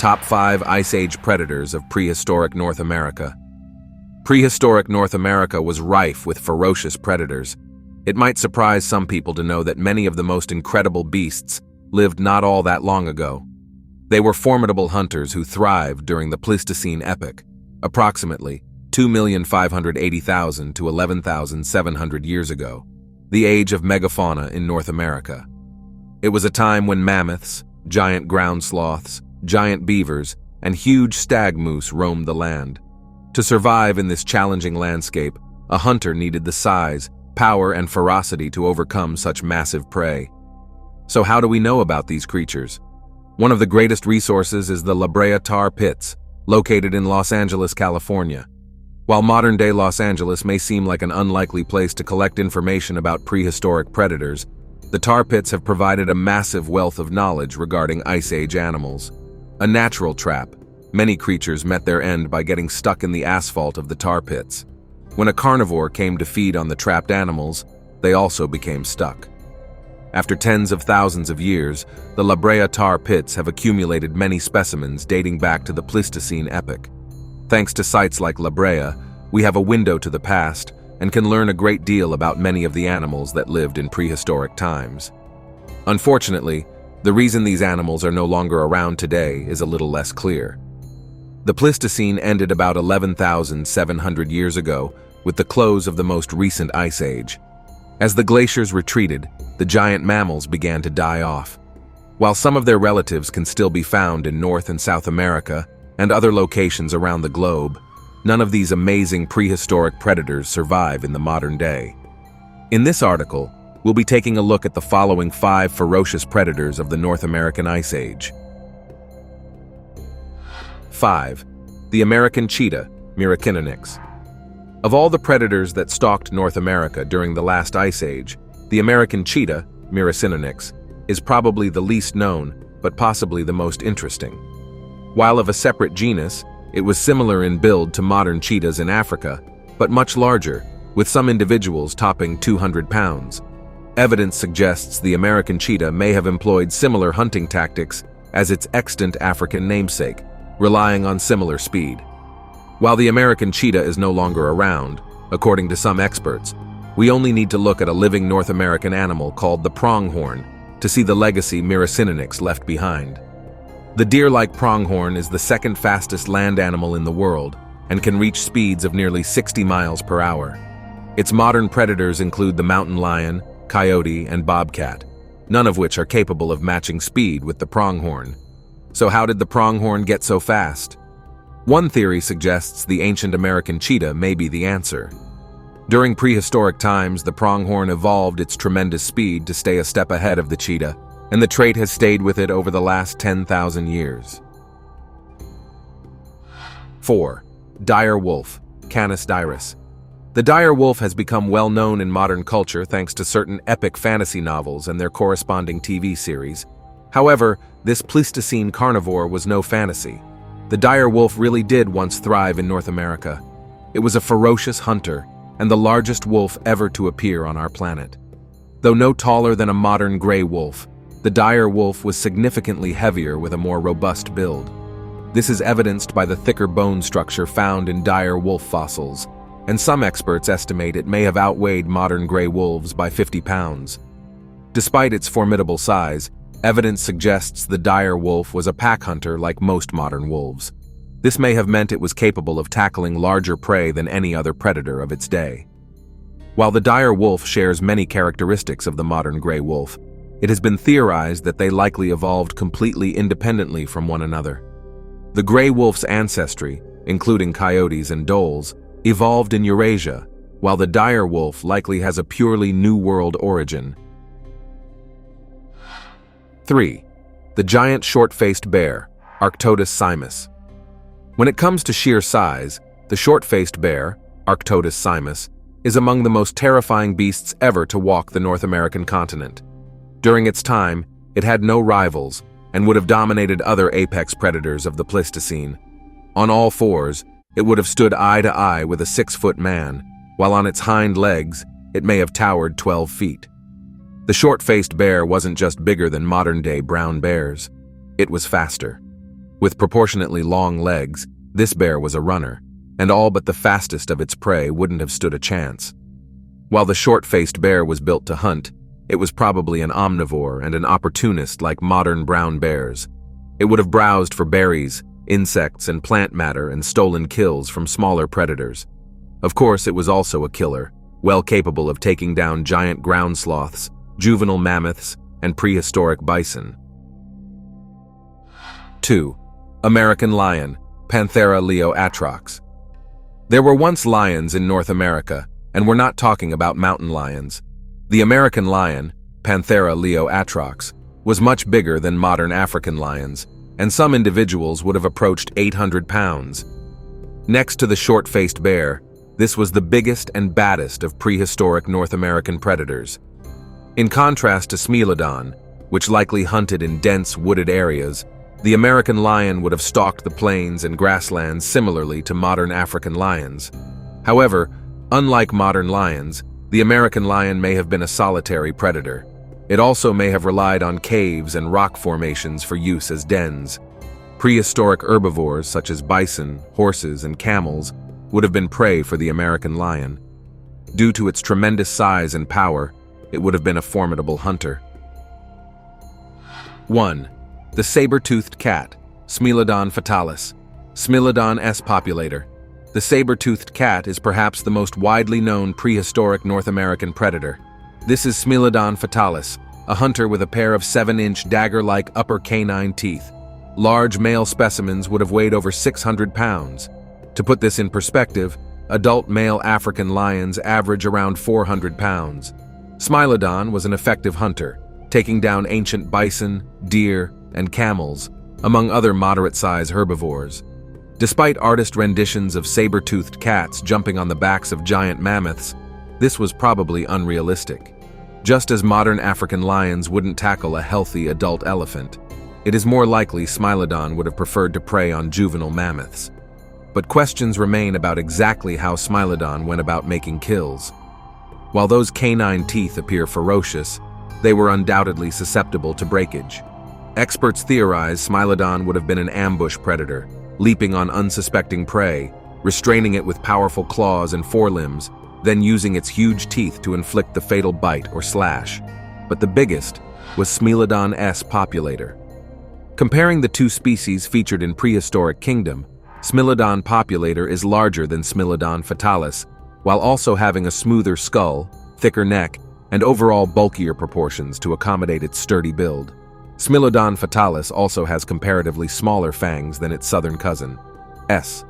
Top 5 Ice Age Predators of Prehistoric North America. Prehistoric North America was rife with ferocious predators. It might surprise some people to know that many of the most incredible beasts lived not all that long ago. They were formidable hunters who thrived during the Pleistocene epoch, approximately 2,580,000 to 11,700 years ago, the age of megafauna in North America. It was a time when mammoths, giant ground sloths, giant beavers, and huge stag moose roamed the land. To survive in this challenging landscape, a hunter needed the size, power, and ferocity to overcome such massive prey. So how do we know about these creatures? One of the greatest resources is the La Brea tar pits, located in Los Angeles, California. While modern-day Los Angeles may seem like an unlikely place to collect information about prehistoric predators, the tar pits have provided a massive wealth of knowledge regarding Ice Age animals. A natural trap, many creatures met their end by getting stuck in the asphalt of the tar pits. When a carnivore came to feed on the trapped animals, they also became stuck. After tens of thousands of years, the La Brea tar pits have accumulated many specimens dating back to the Pleistocene epoch. Thanks to sites like La Brea, we have a window to the past and can learn a great deal about many of the animals that lived in prehistoric times. Unfortunately, the reason these animals are no longer around today is a little less clear. The Pleistocene ended about 11,700 years ago with the close of the most recent ice age. As the glaciers retreated, the giant mammals began to die off. While some of their relatives can still be found in North and South America and other locations around the globe, none of these amazing prehistoric predators survive in the modern day. In this article, we'll be taking a look at the following 5 ferocious predators of the North American Ice Age. 5. The American cheetah, Miracinonyx. Of all the predators that stalked North America during the last ice age, the American cheetah, Miracinonyx, is probably the least known, but possibly the most interesting. While of a separate genus, it was similar in build to modern cheetahs in Africa, but much larger, with some individuals topping 200 pounds. Evidence suggests the American cheetah may have employed similar hunting tactics as its extant African namesake, relying on similar speed. While the American cheetah is no longer around, according to some experts, we only need to look at a living North American animal called the pronghorn to see the legacy Miracinonyx left behind. The deer-like pronghorn is the second fastest land animal in the world and can reach speeds of nearly 60 miles per hour. Its modern predators include the mountain lion, coyote, and bobcat, none of which are capable of matching speed with the pronghorn. So how did the pronghorn get so fast? One theory suggests the ancient American cheetah may be the answer. During prehistoric times, the pronghorn evolved its tremendous speed to stay a step ahead of the cheetah, and the trait has stayed with it over the last 10,000 years. 4. Dire wolf, Canis Dyrus. The dire wolf has become well known in modern culture thanks to certain epic fantasy novels and their corresponding TV series. However, this Pleistocene carnivore was no fantasy. The dire wolf really did once thrive in North America. It was a ferocious hunter and the largest wolf ever to appear on our planet. Though no taller than a modern gray wolf, the dire wolf was significantly heavier with a more robust build. This is evidenced by the thicker bone structure found in dire wolf fossils, and some experts estimate it may have outweighed modern gray wolves by 50 pounds. Despite its formidable size, evidence suggests the dire wolf was a pack hunter like most modern wolves. This may have meant it was capable of tackling larger prey than any other predator of its day. While the dire wolf shares many characteristics of the modern gray wolf, it has been theorized that they likely evolved completely independently from one another. The gray wolf's ancestry, including coyotes and dholes, evolved in Eurasia, while the dire wolf likely has a purely New World origin. 3. The giant short-faced bear, Arctodus simus. When it comes to sheer size, the short-faced bear, Arctodus simus, is among the most terrifying beasts ever to walk the North American continent. During its time, it had no rivals and would have dominated other apex predators of the Pleistocene. On all fours, it would have stood eye to eye with a 6-foot man, while on its hind legs, it may have towered 12 feet. The short-faced bear wasn't just bigger than modern-day brown bears. It was faster. With proportionately long legs, this bear was a runner, and all but the fastest of its prey wouldn't have stood a chance. While the short-faced bear was built to hunt, it was probably an omnivore and an opportunist like modern brown bears. It would have browsed for berries, insects, and plant matter and stolen kills from smaller predators. Of course, it was also a killer, well capable of taking down giant ground sloths, juvenile mammoths, and prehistoric bison. 2. American lion, Panthera Leoatrox. There were once lions in North America, and we're not talking about mountain lions. The American lion, Panthera Leoatrox, was much bigger than modern African lions, and some individuals would have approached 800 pounds. Next to the short-faced bear, this was the biggest and baddest of prehistoric North American predators. In contrast to Smilodon, which likely hunted in dense wooded areas, the American lion would have stalked the plains and grasslands similarly to modern African lions. However, unlike modern lions, the American lion may have been a solitary predator. It also may have relied on caves and rock formations for use as dens. Prehistoric herbivores such as bison, horses, and camels would have been prey for the American lion. Due to its tremendous size and power, it would have been a formidable hunter. 1. The saber-toothed cat, Smilodon Fatalis. Smilodon S. populator. The saber-toothed cat is perhaps the most widely known prehistoric North American predator. This is Smilodon Fatalis, a hunter with a pair of 7-inch dagger-like upper canine teeth. Large male specimens would have weighed over 600 pounds. To put this in perspective, adult male African lions average around 400 pounds. Smilodon was an effective hunter, taking down ancient bison, deer, and camels, among other moderate-sized herbivores. Despite artist renditions of saber-toothed cats jumping on the backs of giant mammoths, this was probably unrealistic. Just as modern African lions wouldn't tackle a healthy adult elephant, it is more likely Smilodon would have preferred to prey on juvenile mammoths. But questions remain about exactly how Smilodon went about making kills. While those canine teeth appear ferocious, they were undoubtedly susceptible to breakage. Experts theorize Smilodon would have been an ambush predator, leaping on unsuspecting prey, restraining it with powerful claws and forelimbs, then using its huge teeth to inflict the fatal bite or slash. But the biggest was Smilodon S. populator. Comparing the two species featured in Prehistoric Kingdom, Smilodon populator is larger than Smilodon Fatalis, while also having a smoother skull, thicker neck, and overall bulkier proportions to accommodate its sturdy build. Smilodon Fatalis also has comparatively smaller fangs than its southern cousin, S.